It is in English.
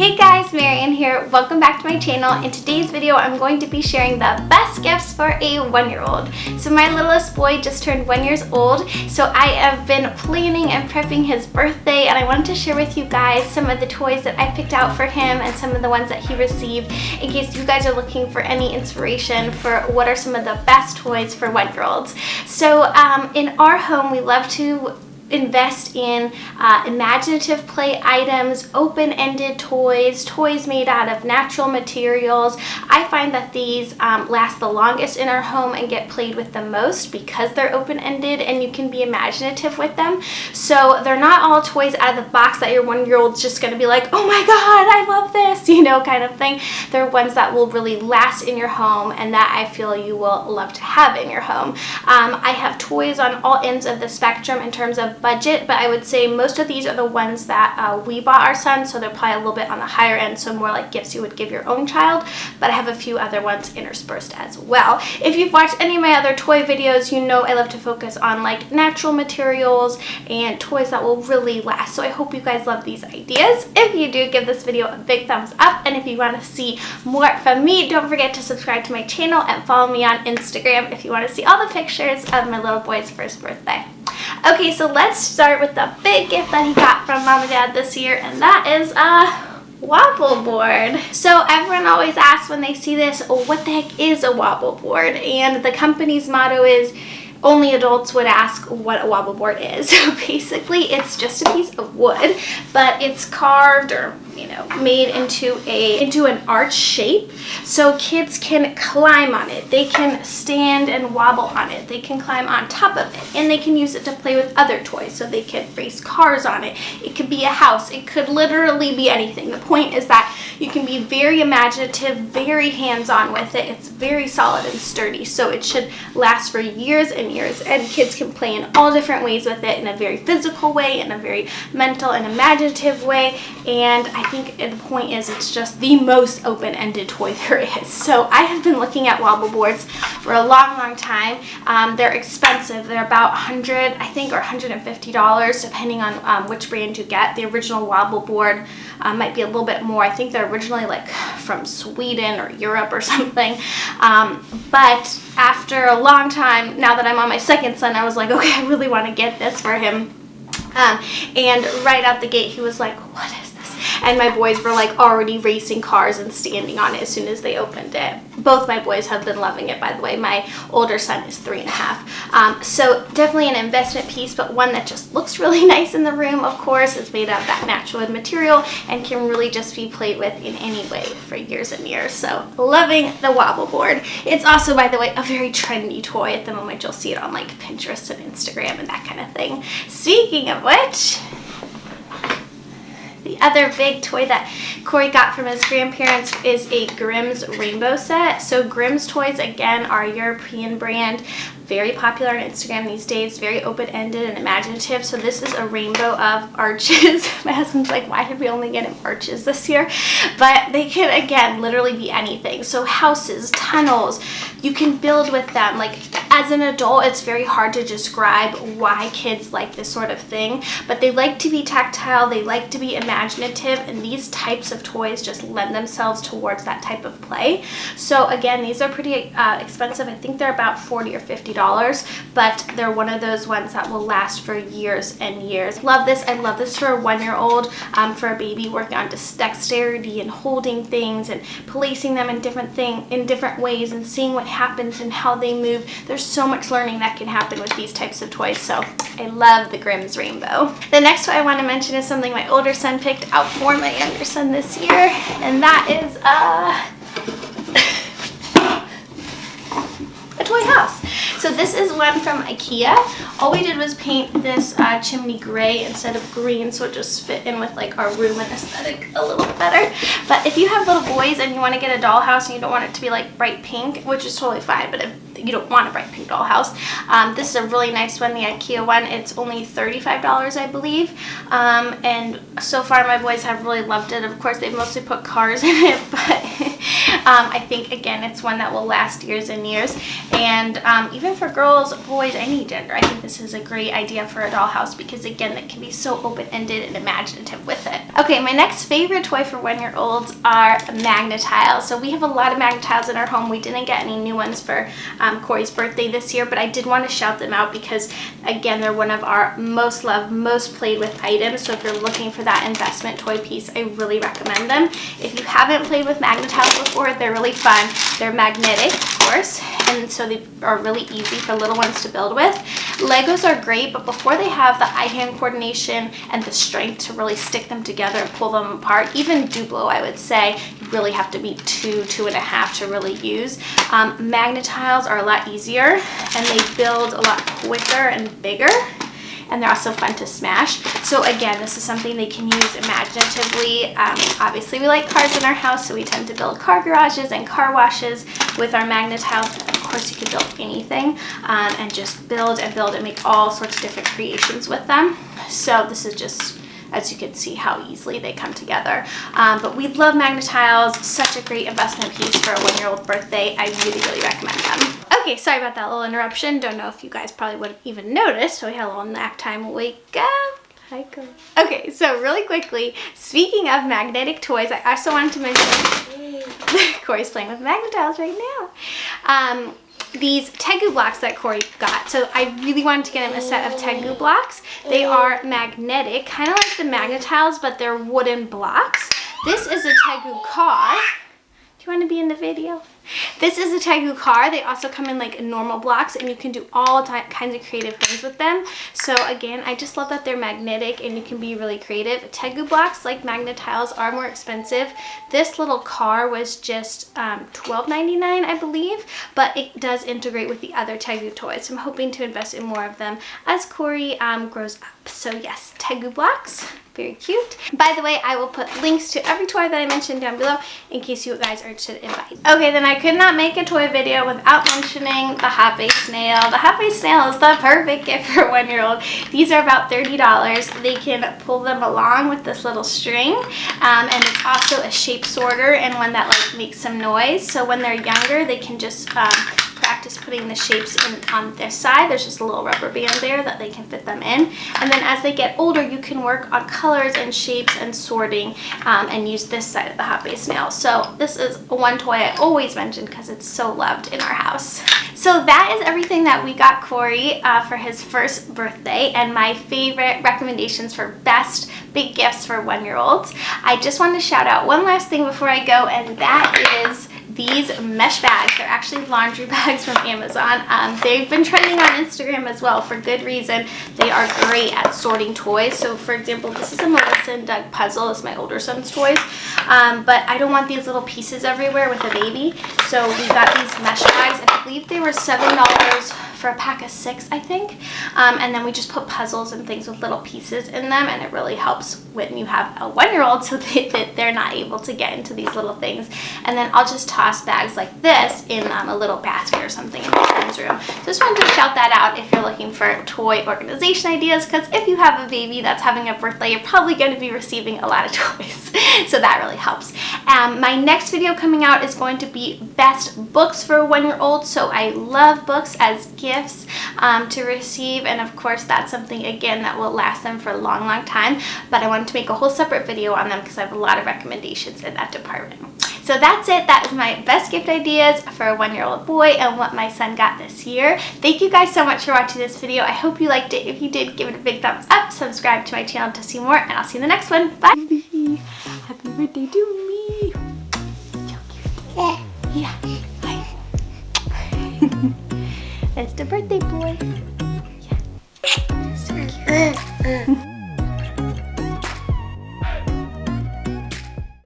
Hey guys, Marian here. Welcome back to my channel. In today's video, I'm going to be sharing the best gifts for a 1-year-old. So my littlest boy just turned 1 year old, so I have been planning and prepping his birthday, and I wanted to share with you guys some of the toys that I picked out for him and some of the ones that he received in case you guys are looking for any inspiration for what are some of the best toys for 1-year-olds. So in our home, we love to invest in imaginative play items, open-ended toys, toys made out of natural materials. I find that these last the longest in our home and get played with the most because they're open-ended and you can be imaginative with them. So they're not all toys out of the box that your 1-year-old's just going to be like, oh my god, I love this, you know, kind of thing. They're ones that will really last in your home and that I feel you will love to have in your home. I have toys on all ends of the spectrum in terms of budget, but I would say most of these are the ones that we bought our son, so they're probably a little bit on the higher end, so more like gifts you would give your own child, but I have a few other ones interspersed as well. If you've watched any of my other toy videos, you know I love to focus on like natural materials and toys that will really last, so I hope you guys love these ideas. If you do, give this video a big thumbs up, and if you want to see more from me, don't forget to subscribe to my channel and follow me on Instagram if you want to see all the pictures of my little boy's first birthday. Okay, so let's start with the big gift that he got from Mom and Dad this year, and that is a Wobble Board. So everyone always asks when they see this, oh, what the heck is a Wobble Board? And the company's motto is, only adults would ask what a Wobble Board is. So basically it's just a piece of wood, but it's carved or, you know, made into an arch shape, so kids can climb on it. They can stand and wobble on it. They can climb on top of it, and they can use it to play with other toys. So they can race cars on it. It could be a house. It could literally be anything. The point is that you can be very imaginative, very hands-on with it. It's very solid and sturdy, so it should last for years and years, and kids can play in all different ways with it, in a very physical way, in a very mental and imaginative way, and I think the point is it's just the most open-ended toy there is. So I have been looking at Wobble Boards for a long time. They're expensive. They're about $100, I think, or $150 depending on which brand you get. The original Wobble Board might be a little bit more. I think they're originally like from Sweden or Europe or something. But after a long time, now that I'm on my second son, I was like, okay, I really want to get this for him. And right out the gate, he was like, what is this? And my boys were like already racing cars and standing on it as soon as they opened it. Both my boys have been loving it, by the way. My older son is 3.5. So definitely an investment piece, but one that just looks really nice in the room, of course. It's made out of that natural wood material and can really just be played with in any way for years and years. So loving the Wobble Board. It's also, by the way, a very trendy toy at the moment. You'll see it on like Pinterest and Instagram and that kind of thing. Speaking of which, the other big toy that Corey got from his grandparents is a Grimm's rainbow set. So Grimm's toys, again, are a European brand, very popular on Instagram these days, very open-ended and imaginative. So this is a rainbow of arches. My husband's like, why did we only get him arches this year? But they can, again, literally be anything. So houses, tunnels, you can build with them. Like, as an adult, it's very hard to describe why kids like this sort of thing, but they like to be tactile, they like to be imaginative, and these types of toys just lend themselves towards that type of play. So again, these are pretty expensive. I think they're about $40 or $50, but they're one of those ones that will last for years and years. Love this. I love this for a 1-year-old, for a baby, working on dexterity and holding things and placing them in different ways and seeing what happens and how they move. There's so much learning that can happen with these types of toys, so I love the Grimm's rainbow. The next toy I want to mention is something my older son picked out for my younger son this year, and that is a toy house. So this is one from IKEA. All we did was paint this chimney gray instead of green, so it just fit in with like our room and aesthetic a little better. But if you have little boys and you want to get a dollhouse and you don't want it to be like bright pink, which is totally fine, but if you don't want a bright pink dollhouse, this is a really nice one, the IKEA one. It's only $35, I believe, and so far my boys have really loved it. Of course, they've mostly put cars in it, but I think, again, it's one that will last years and years. And even for girls, boys, any gender, I think this is a great idea for a dollhouse because, again, it can be so open-ended and imaginative with it. Okay, my next favorite toy for 1-year-olds are Magnatiles. So we have a lot of Magnatiles in our home. We didn't get any new ones for Corey's birthday this year, but I did want to shout them out because, again, they're one of our most loved, most played with items. So if you're looking for that investment toy piece, I really recommend them. If you haven't played with Magnatiles before, they're really fun. They're magnetic, of course, and so they are really easy for little ones to build with. Legos are great, but before they have the eye-hand coordination and the strength to really stick them together and pull them apart, even Duplo, I would say, you really have to be 2.5 to really use. Magnatiles are a lot easier, and they build a lot quicker and bigger. And they're also fun to smash. So again, this is something they can use imaginatively. Obviously, we like cars in our house, so we tend to build car garages and car washes with our Magnatiles. Of course, you can build anything and just build and build and make all sorts of different creations with them. So this is just, as you can see, how easily they come together. But we love Magnatiles. Such a great investment piece for a 1-year-old birthday. I really, really recommend them. Okay, sorry about that little interruption. Don't know if you guys probably would have even noticed. So we had a little nap time. Wake up. Hi, Go. Okay, so really quickly, speaking of magnetic toys, I also wanted to mention Corey's playing with Magnatiles right now. These Tegu Blocks that Corey got. So I really wanted to get him a set of Tegu Blocks. They are magnetic, kind of like the Magnatiles, but they're wooden blocks. This is a Tegu car. Do you want to be in the video? This is a Tegu car. They also come in like normal blocks, and you can do all kinds of creative things with them. So again, I just love that they're magnetic and you can be really creative. Tegu Blocks, like Magnatiles, are more expensive. This little car was just $12.99, I believe, but it does integrate with the other Tegu toys. So I'm hoping to invest in more of them as Corey grows up. So yes, Tegu Blocks. Very cute. By the way, I will put links to every toy that I mentioned down below in case you guys are interested in buying. Okay, then I could not make a toy video without mentioning the Hape Snail. The Hape Snail is the perfect gift for a 1-year-old. These are about $30. They can pull them along with this little string, and it's also a shape sorter and one that like makes some noise. So when they're younger, they can just practice putting the shapes in on this side. There's just a little rubber band there that they can fit them in. And then as they get older, you can work on colors and shapes and sorting and use this side of the Hape Snail. So this is one toy I always mention because it's so loved in our house. So that is everything that we got Corey for his first birthday and my favorite recommendations for best big gifts for 1-year-olds. I just want to shout out one last thing before I go, and that is these mesh bags. They're actually laundry bags from Amazon. They've been trending on Instagram as well for good reason. They are great at sorting toys. So for example, this is a Melissa and Doug puzzle. It's my older son's toys. But I don't want these little pieces everywhere with a baby. So we got these mesh bags. I believe they were $7 for a pack of 6, I think. And then we just put puzzles and things with little pieces in them, and it really helps when you have a 1-year-old so that they're not able to get into these little things. And then I'll just toss bags like this in a little basket or something in my son's room. So just wanted to shout that out if you're looking for toy organization ideas, because if you have a baby that's having a birthday, you're probably going to be receiving a lot of toys. So that really helps. My next video coming out is going to be best books for a 1-year-old. So I love books as gifts to receive, and of course that's something again that will last them for a long time, but I wanted to make a whole separate video on them because I have a lot of recommendations in that department. So that's it. That is my best gift ideas for a 1-year-old boy and what my son got this year. Thank you guys so much for watching this video. I hope you liked it. If you did, give it a big thumbs up, subscribe to my channel to see more, and I'll see you in the next one. Bye! Happy birthday to me! Yeah. Hi. It's the birthday boy. Yeah. So cute.